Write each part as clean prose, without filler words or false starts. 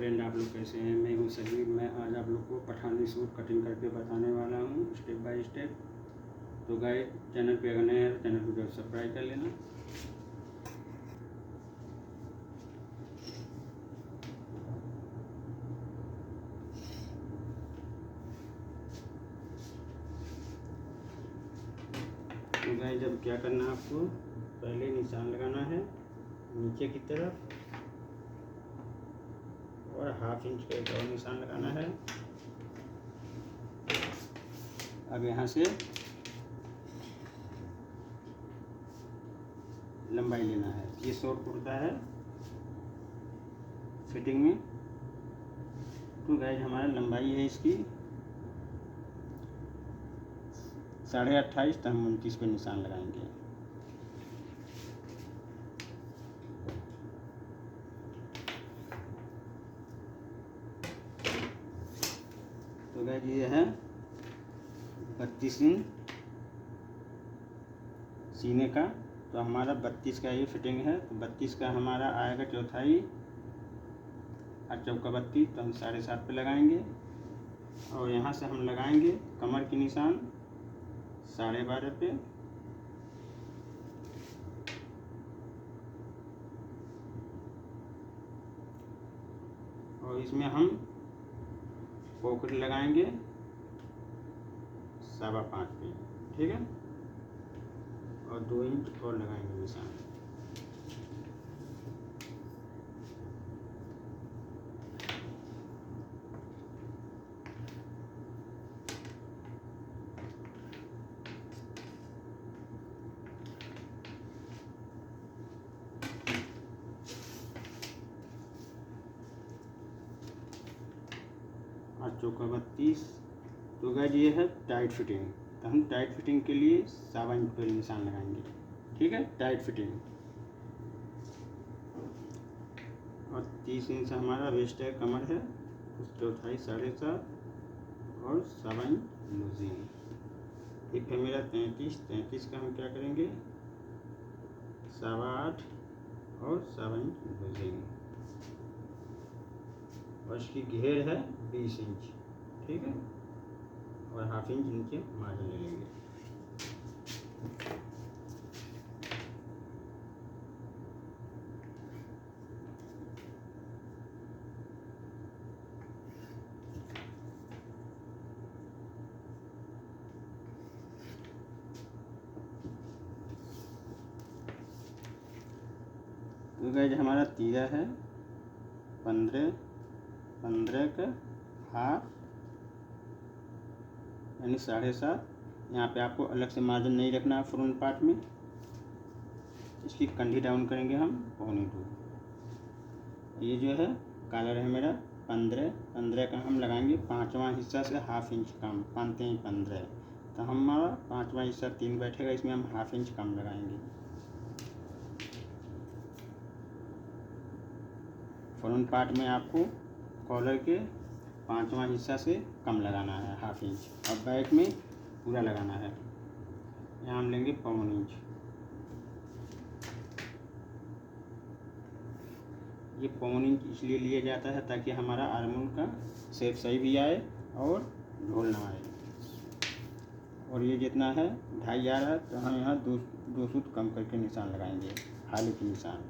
Friend, आप लोग कैसे हैं? मैं हूं सलीम। मैं आज आप लोग को पठानी सूट कटिंग करके बताने वाला हूं स्टेप बाय स्टेप। तो गाइस, चैनल पे अगर नए हैं तो चैनल को जरूर सब्सक्राइब कर लेना। तो गाइस, जब क्या करना है आपको, पहले निशान लगाना है नीचे की तरफ और हाफ इंच का एक और निशान लगाना है। अब यहाँ से लंबाई लेना है। ये शॉर्ट कुर्ता है फिटिंग में। तो गाइस, हमारा लंबाई है इसकी 28.5, तो हम 29 पे निशान लगाएंगे। तो गाइस, ये है 32 इंच सीने का। तो हमारा 32 का ये फिटिंग है। तो 32 का हमारा आएगा चौथाई और चौका 32, तो हम 7.5 पे लगाएंगे। और यहाँ से हम लगाएंगे कमर की निशान 12.5 पे। और इसमें हम पॉकेट लगाएंगे 5.25 पे, ठीक है। और 2 इंच और लगाएंगे निशान। और चौका 32। तो गाइस, ये है टाइट फिटिंग। तो हम टाइट फिटिंग के लिए 7 इंच पर निशान लगाएंगे, ठीक है। Tight fitting. और 30 इंच हमारा वेस्ट है, कमर है, उस चौथाई 7.5 और 7 इंच लूजिंग। एक है मेरा 33 का हम क्या करेंगे 8.25 और 7 इंच लूजिंग। और इसकी घेर है 20 इंच, ठीक है। और हाफ इंच नीचे मार्जिन ले लेंगे। तो गाइस, हमारा तीरा है 15 का हाफ यानी 7.5। यहाँ पे आपको अलग से मार्जिन नहीं रखना है फ्रंट पार्ट में। इसकी कंधी डाउन करेंगे हम 1.25। ये जो है कॉलर है मेरा 15 का हम लगाएंगे 5वां हिस्सा से हाफ इंच कम, 15। तो हमारा 5वां हिस्सा 3 बैठेगा, इसमें हम हाफ इंच कम लगाएंगे। फ्रंट पार्ट में आपको कॉलर के 5वां हिस्सा से कम लगाना है हाफ इंच, और बैक में पूरा लगाना है। यहाँ हम लेंगे 1.25 इंच। ये 1.25 इंच इसलिए लिया जाता है ताकि हमारा आर्मोल का शेप सही भी आए और ढोल ना आए। और ये जितना है 2.5 आ रहा है, तो हम यहाँ 2 सूत कम करके निशान लगाएंगे, खाली की निशान।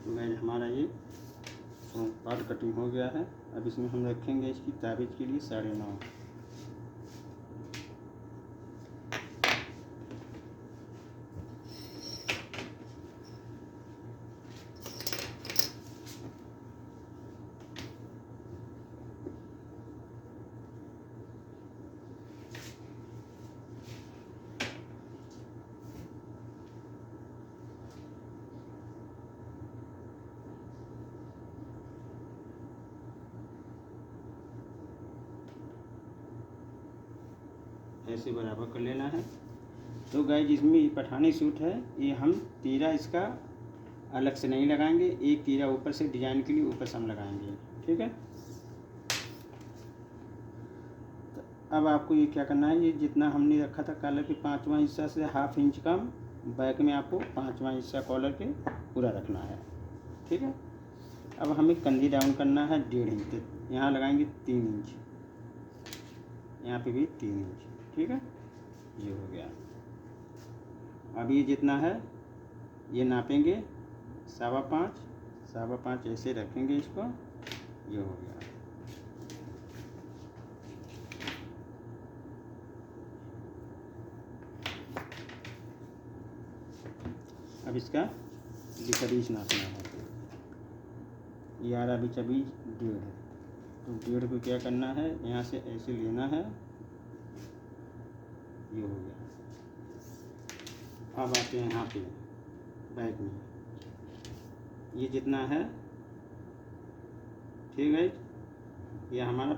तो गाइस, हमारा ये पार्ट कटिंग हो गया है। अब इसमें हम रखेंगे इसकी ताबीज़ के लिए 9.5। ऐसे बराबर कर लेना है। तो गाइस जिसमें ये पठानी सूट है, ये हम तीरा इसका अलग से नहीं लगाएंगे, एक तीरा ऊपर से डिजाइन के लिए ऊपर से हम लगाएंगे, ठीक है। तो अब आपको ये क्या करना है, ये जितना हमने रखा था कॉलर के 5वां हिस्सा से 1/2 इंच कम, बैक में आपको 5वां हिस्सा कॉलर के पूरा रखना है, ठीक है। अब हमें कंधी डाउन करना है 1.5 इंच, यहाँ लगाएंगे 3 इंच, यहाँ पे भी 3 इंच, ठीक है। ये हो गया। अब ये जितना है ये नापेंगे 5.25 ऐसे रखेंगे इसको, ये हो गया। अब इसका बीच नापना है, 11 बीच अभी 1.5 है, तो 1.5 को क्या करना है, यहाँ से ऐसे लेना है, ये हो गया। अब आते हैं यहाँ पे बैक में, ये जितना है, ठीक है, ये हमारा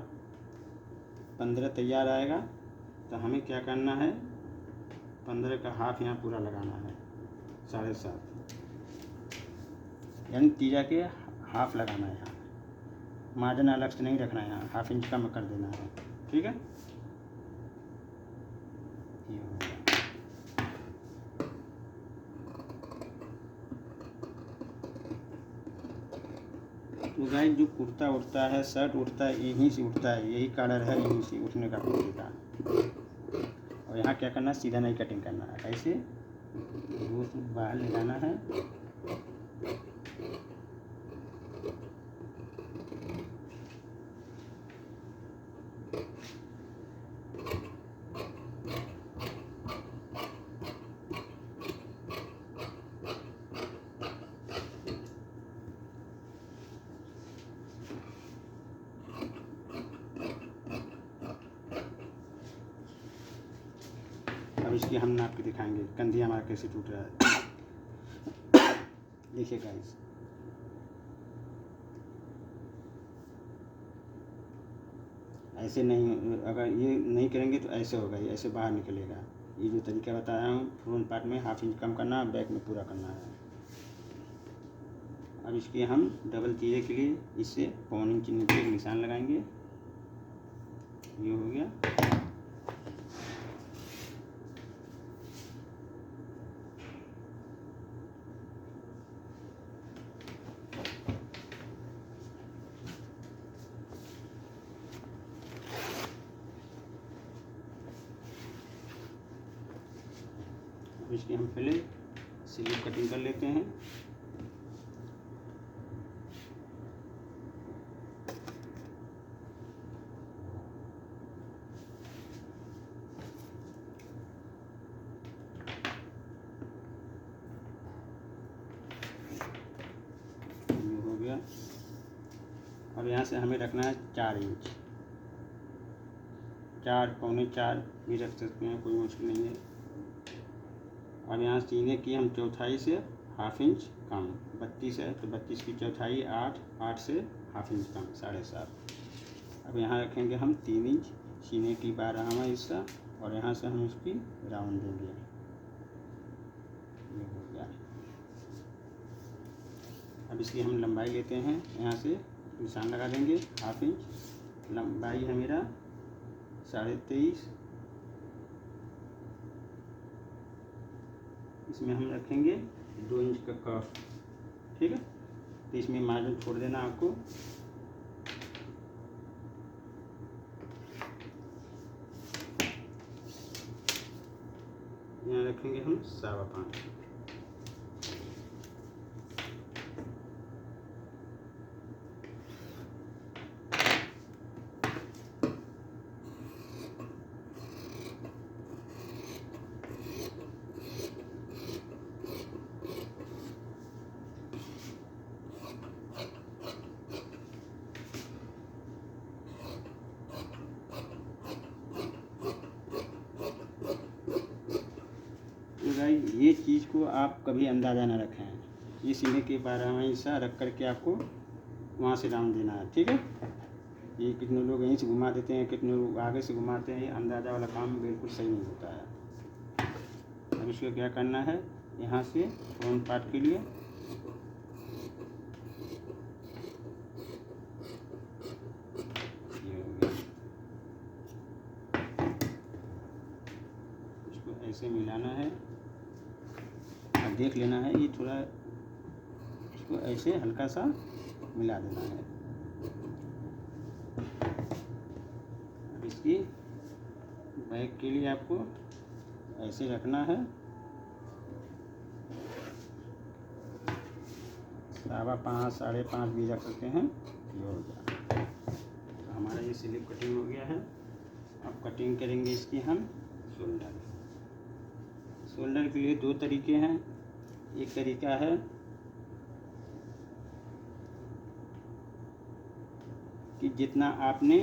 15 तैयार आएगा। तो हमें क्या करना है, 15 का हाफ यहाँ पूरा लगाना है, 7.5, यानी तीजा के हाफ लगाना है। यहाँ मार्जिन अलग से नहीं रखना है, यहाँ 1/2 इंच कम कर देना है, ठीक है। ये हो गया। तो गाइस जो कुर्ता उड़ता है, शर्ट उड़ता है, यहीं से उठता है, यही कलर है, यहीं से उठने का कुर्ते का। और यहाँ क्या करना है, सीधा नहीं कटिंग करना है, ऐसे बाहर ले जाना है, अब इसकी हम नाप के दिखाएंगे कंधी हमारा कैसे टूट रहा है। देखिए गाइस, ऐसे नहीं, अगर ये नहीं करेंगे तो ऐसे होगा, ये ऐसे बाहर निकलेगा। ये जो तरीका बताया हूँ, फ्रंट पार्ट में 1/2 इंच कम करना, बैक में पूरा करना है। अब इसके हम डबल तीरे के लिए इससे 1/4 इंच नीचे एक निशान लगाएंगे, ये हो गया। इसकी हम पहले स्लीव कटिंग कर लेते हैं। ये हो गया। अब यहाँ से हमें रखना है 4 इंच, 4 पौने 4 भी रख सकते हैं, कोई मुश्किल नहीं है। और यहाँ सीने की हम चौथाई से 1/2 इंच कम, 32 है तो 32 की चौथाई 8, 8 से 1/2 इंच कम 7.5। अब यहाँ रखेंगे हम 3 इंच सीने की 12वां हिस्सा, और यहाँ से हम इसकी राउंड देंगे, ये हो गया। अब इसकी हम लंबाई लेते हैं, यहाँ से निशान लगा देंगे 1/2 इंच, लंबाई है मेरा 23.5। इसमें हम रखेंगे 2 इंच का कफ, ठीक है। तो इसमें मार्जिन छोड़ देना आपको। यहाँ रखेंगे हम 5.25। गाइस ये चीज़ को आप कभी अंदाज़ा ना रखें, ये सीने के 12वां हिस्सा रख करके आपको वहाँ से राउंड देना है, ठीक है। ये कितने लोग यहीं से घुमा देते हैं, कितने लोग आगे से घुमाते हैं, ये अंदाज़ा वाला काम बिल्कुल सही नहीं होता है। अब इसको क्या करना है, यहाँ से फ्रंट पार्ट के लिए ये हो गया, इसको ऐसे मिलाना है और देख लेना है, ये थोड़ा इसको ऐसे हल्का सा मिला देना है। अब इसकी बैक के लिए आपको ऐसे रखना है, 5.25 5.5 भी रख सकते हैं। ये हो गया, तो हमारा ये स्लिप कटिंग हो गया है। अब कटिंग करेंगे इसकी हम शोल्डर। शोल्डर के लिए 2 तरीके हैं। एक तरीका है कि जितना आपने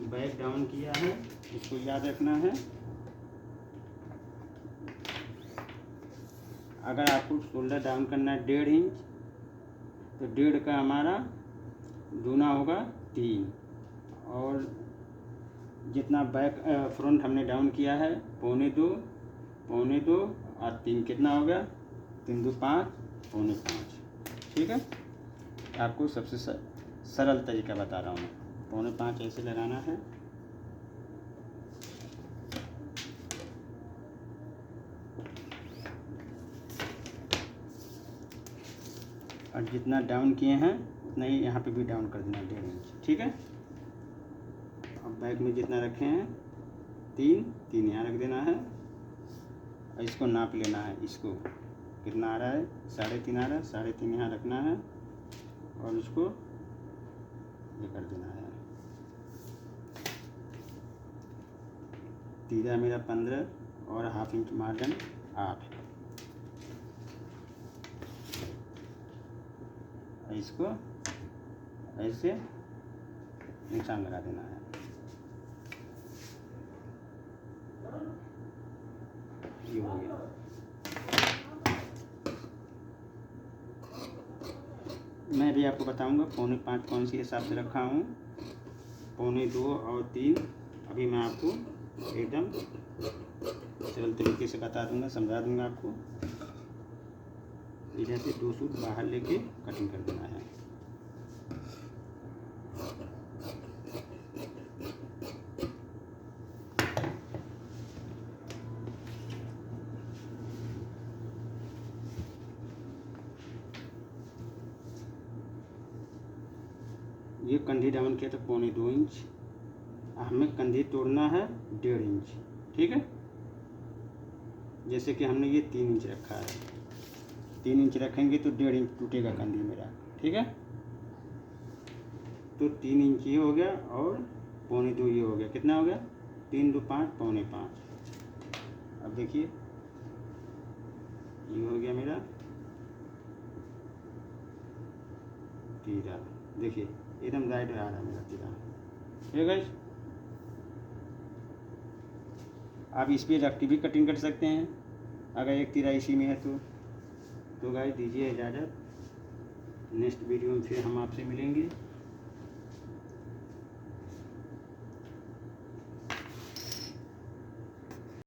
बैक डाउन किया है इसको याद रखना है। अगर आपको शोल्डर डाउन करना है 1.5 इंच, तो 1.5 का हमारा दूना होगा 3, और जितना बैक फ्रंट हमने डाउन किया है 2.25 और 3 कितना हो गया, 3 2 5 5.25। ठीक है, आपको सबसे सरल तरीका बता रहा हूँ मैं। 5.25 ऐसे लगाना है, और जितना डाउन किए हैं उतना ही यहाँ पे भी डाउन कर देना 1.5 इंच। ठीक है, अब बैक में जितना रखे हैं 3 यहाँ रख देना है, और इसको नाप लेना है, इसको कितना आ रहा है, 3.5 आ रहा है, 3.5 यहाँ रखना है और इसको ये कर देना है। तीरा मेरा 15 और 1/2 इंच मार्जिन 8, इसको ऐसे निशान लगा देना है। ये हो गया। मैं भी आपको बताऊंगा 4.25 कौन सी हिसाब से रखा हूँ, 2.25 और 3 अभी मैं आपको एकदम सरल तरीके से बता दूंगा, समझा दूंगा आपको। इधर से 2 सूट बाहर लेके कटिंग कर देना है। ये कंधी डाउन किया तो 2.25 इंच, हमें कंधी तोड़ना है 1.5 इंच। ठीक है, जैसे कि हमने ये 3 इंच रखा है, 3 इंच रखेंगे तो 1.5 इंच टूटेगा कंधी मेरा। ठीक है, तो 3 इंच ये हो गया और 2.25 ये हो गया, कितना हो गया, 3 2 5 5.25। अब देखिए ये हो गया मेरा तीरा, देखिए एकदम राइट आ रहा है मेरा तीरा। ठीक है, आप इस पर रख के भी कटिंग कर सकते हैं अगर एक तीरा इसी में है तो गाइस दीजिए इजाज़त। नेक्स्ट वीडियो में फिर हम आपसे मिलेंगे।